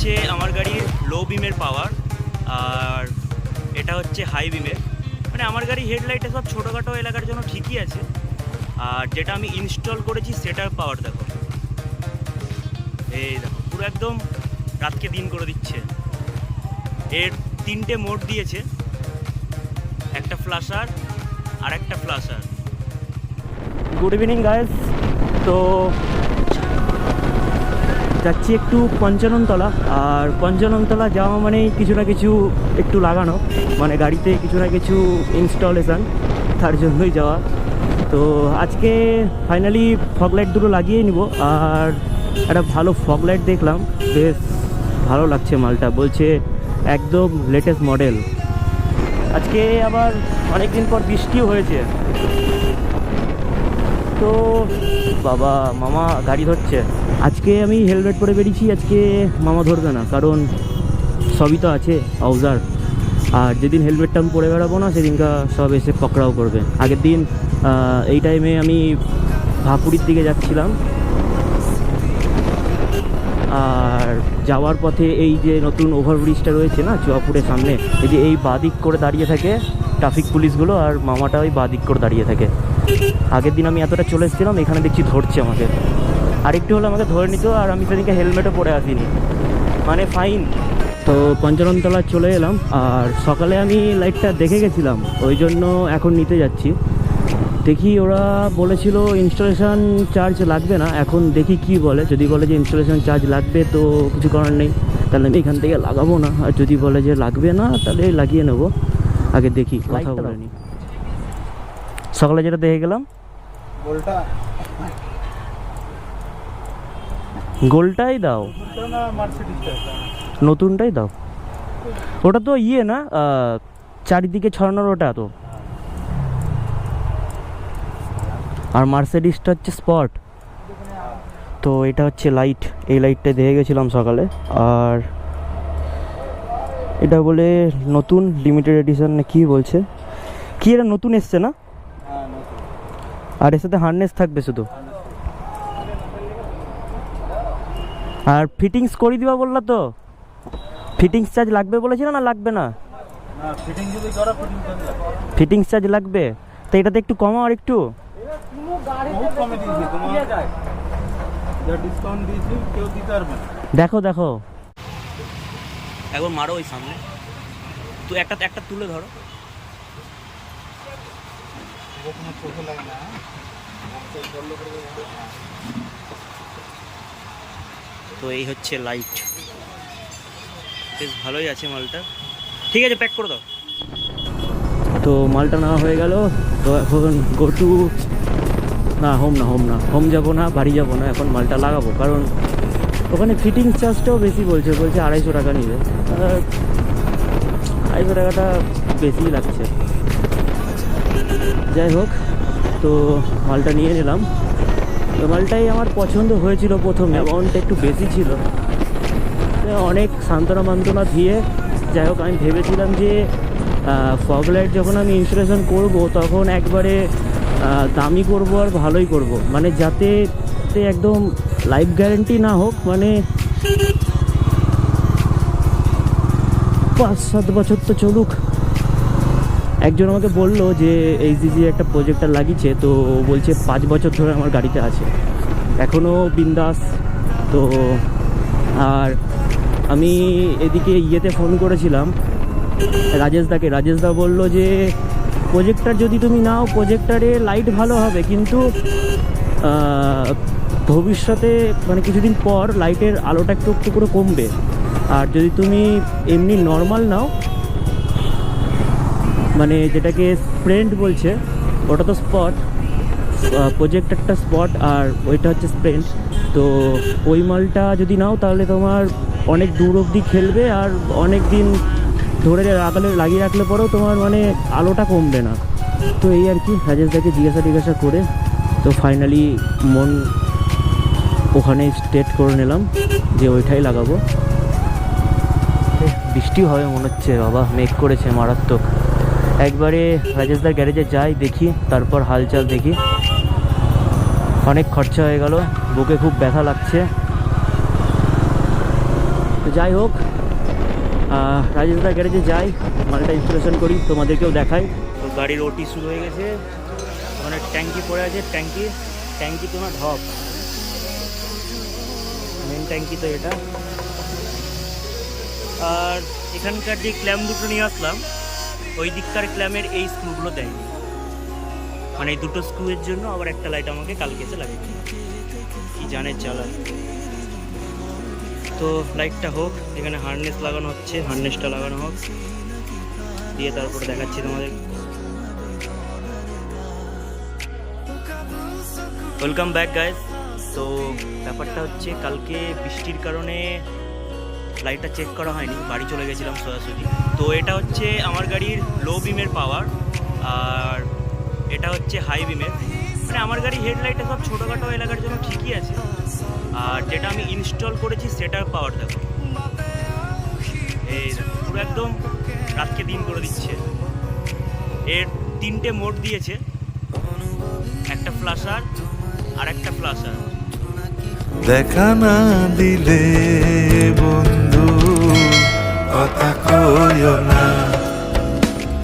হচ্ছে আমার গাড়ির লো বিমের পাওয়ার, আর এটা হচ্ছে হাই বিমের। মানে আমার গাড়ি হেডলাইটে সব ছোটোখাটো এলাকার জন্য ঠিকই আছে, আর যেটা আমি ইনস্টল করেছি সেটার পাওয়ার দেখো, এই দেখো পুরো একদম রাতকে দিন করে দিচ্ছে। এর 3টে মোড দিয়েছে, একটা ফ্ল্যাশার আর একটা ফ্ল্যাশার। গুড ইভিনিং গাইস, তো যাচ্ছি একটু পঞ্চাননতলা। আর পঞ্চাননতলা যাওয়া মানেই কিছু না কিছু একটু লাগানো, মানে গাড়িতে কিছু না কিছু ইনস্টলেশন, তার জন্যই যাওয়া। তো আজকে ফাইনালি ফগলাইট দুটো লাগিয়ে নিব। আর একটা ভালো ফগলাইট দেখলাম, বেশ ভালো লাগছে মালটা, বলছে একদম লেটেস্ট মডেল। আজকে আবার অনেকদিন পর বৃষ্টিও হয়েছে, তো বাবা মামা গাড়ি ধরছে। আজকে আমি হেলমেট পরে বেরিয়েছি, আজকে মামা ধরবে না, কারণ সবই তো আছে আউজার। আর যেদিন হেলমেটটা আমি পরে বেড়াবো না, সেদিনকা সব এসে পকড়াও করবে। আগের দিন এই টাইমে আমি ভাপুরির দিকে যাচ্ছিলাম, আর যাওয়ার পথে এই যে নতুন ওভারব্রিজটা রয়েছে না চুয়াপুরের সামনে, এই যে এই বাদিক করে দাঁড়িয়ে থাকে ট্রাফিক পুলিশগুলো, আর মামাটা ওই বাদিক করে দাঁড়িয়ে থাকে। আগের দিন আমি এতটা চলে এসেছিলাম, এখানে দেখছি ধরছে আমাকে। আরেকটু হলে আমাকে ধরে নিত, আর আমি সেদিনকে হেলমেটও পরে আসিনি, মানে ফাইন। তো পঞ্চাননতলা চলে এলাম, আর সকালে আমি লাইটটা দেখে গেছিলাম, ওই জন্য এখন নিতে যাচ্ছি। দেখি ওরা বলেছিল ইনস্টলেশন চার্জ লাগবে না, এখন দেখি কি বলে। যদি বলে যে ইনস্টলেশন চার্জ লাগবে তো কিছু করার নেই, তাহলে আমি এখান থেকে লাগাবো না। আর যদি বলে যে লাগবে না, তাহলে লাগিয়ে নেবো। আগে দেখি, কথা বলে নি। সকালে যেটা দেখে গেলাম, গোলটাই দাও, নতুনটাই দাও। ওটা তো ইয়ে না, চারিদিকে ছড়ানোর ওটা তো। আর মার্সিডিজটা হচ্ছে স্পট। তো এটা হচ্ছে লাইট, এই লাইটটা দেখে গেছিলাম সকালে। আর এটা বলে নতুন লিমিটেড এডিশন না কি বলছে, কি এটা নতুন এসছে না? আর এর সাথে হার্নেস থাকবে শুধু। আর ফিটিংস করে দিবা বললা তো, ফিটিংস চার্জ লাগবে বলেছিল না লাগবে না? ফিটিংস চার্জ লাগবে, তো এটাতে একটু কমাও আর একটু। দেখো দেখো একবার মারো ওই সামনে, তো একটা তুলে ধরো। তো এই হচ্ছে লাইট, বেশ ভালোই আছে মালটা। ঠিক আছে, প্যাক করে দাও। তো মালটা নেওয়া হয়ে গেল। তো এখন গো টু, না হোম যাবো না, বাড়ি যাবো না, এখন মালটা লাগাবো। কারণ ওখানে ফিটিং চার্জটাও বেশি বলছে 250 টাকা নিবে। 250 টাকাটা বেশিই লাগছে। যাই হোক, তো মালটা নিয়ে নিলাম। তো মালটাই আমার পছন্দ হয়েছিল প্রথমে, অ্যামাউন্টটা একটু বেশি ছিল। অনেক সান্ত্বনা দিয়ে, যাই হোক, আমি ভেবেছিলাম যে ফগলাইট যখন আমি ইনস্টলেশন করব তখন একবারে দামি করব আর ভালোই করব, মানে যাতে একদম লাইফ গ্যারেন্টি না হোক, মানে 5-7 বছর তো চলুক। একজন আমাকে বললো যে এইচডিজি একটা প্রজেক্টর লাগিয়েছে, তো বলছে 5 বছর ধরে আমার গাড়িতে আছে, এখনও বিন্দাস। তো আর আমি এদিকে ইয়েতে ফোন করেছিলাম রাজেশদা বললো যে প্রজেক্টর যদি তুমি নাও, প্রজেক্টরে লাইট ভালো হবে, কিন্তু ভবিষ্যতে মানে কিছুদিন পর লাইটের আলোটা একটু করে কমবে। আর যদি তুমি এমনি নর্মাল নাও, মানে যেটাকে স্প্রেন্ট বলছে, ওটা তো স্পট, প্রজেক্টরটা স্পট আর ওইটা হচ্ছে স্প্রেন্ট। তো ওই মালটা যদি নাও তাহলে তোমার অনেক দূর অবধি খেলবে, আর অনেক দিন ধরে লাগিয়ে রাখলে পরেও তোমার মানে আলোটা কমবে না। তো এই আর কি, রাজেশদাকে জিজ্ঞাসা করে তো ফাইনালি মন ওখানে স্টেট করে নিলাম যে ওইটাই লাগাবো। বৃষ্টি হবে মনে হচ্ছে, বাবা মেঘ করেছে মারাত্মক। একবারে রাজেশদার গ্যারেজে যাই, দেখি, তারপর হালচাল দেখি। অনেক খরচা হয়ে গেল, বুকে খুব ব্যথা লাগছে। তো যাই হোক, রাজেশদার গ্যারেজে যাই, মালটা ইনস্টলেশন করি, তোমাদেরকেও দেখাই। তো গাড়ির ওটি শুরু হয়ে গেছে, ওখানে ট্যাঙ্কি পড়ে আছে, ট্যাঙ্কি তো না ঢপ, মেন ট্যাঙ্কি তো এটা। আর এখানকার যে ক্ল্যাম্প দুটো নিয়ে আসলাম, ওই দিককার ক্ল্যামের এই স্ক্রুগুলো দেয়নি, মানে এই দুটো স্ক্রুয়ের জন্য আবার একটা লাইট আমাকে কালকে এসে লাগে, কি জানে চালা। তো লাইটটা হোক, এখানে হার্নেস লাগানো হচ্ছে, হার্নেসটা লাগানো হোক, দিয়ে তারপরে দেখাচ্ছি তোমাদের। Welcome back guys. তো ব্যাপারটা হচ্ছে, কালকে বৃষ্টির কারণে লাইটটা চেক করা হয়নি, বাড়ি চলে গেছিলাম সোজাসুজি। তো এটা হচ্ছে আমার গাড়ির লো বিমের পাওয়ার, আর এটা হচ্ছে হাই বিমের। মানে আমার গাড়ি হেডলাইটে সব ছোটোখাটো এলাকার জন্য ঠিকই আছে, আর যেটা আমি ইনস্টল করেছি সেটার পাওয়ার দেখো, এই পুরো একদম রাতকে দিন করে দিচ্ছে। এর 3টে মোড দিয়েছে, একটা ফ্ল্যাশার আর একটা ফ্ল্যাশার। দেখা না দিলে বন্ধু কথা কইও না।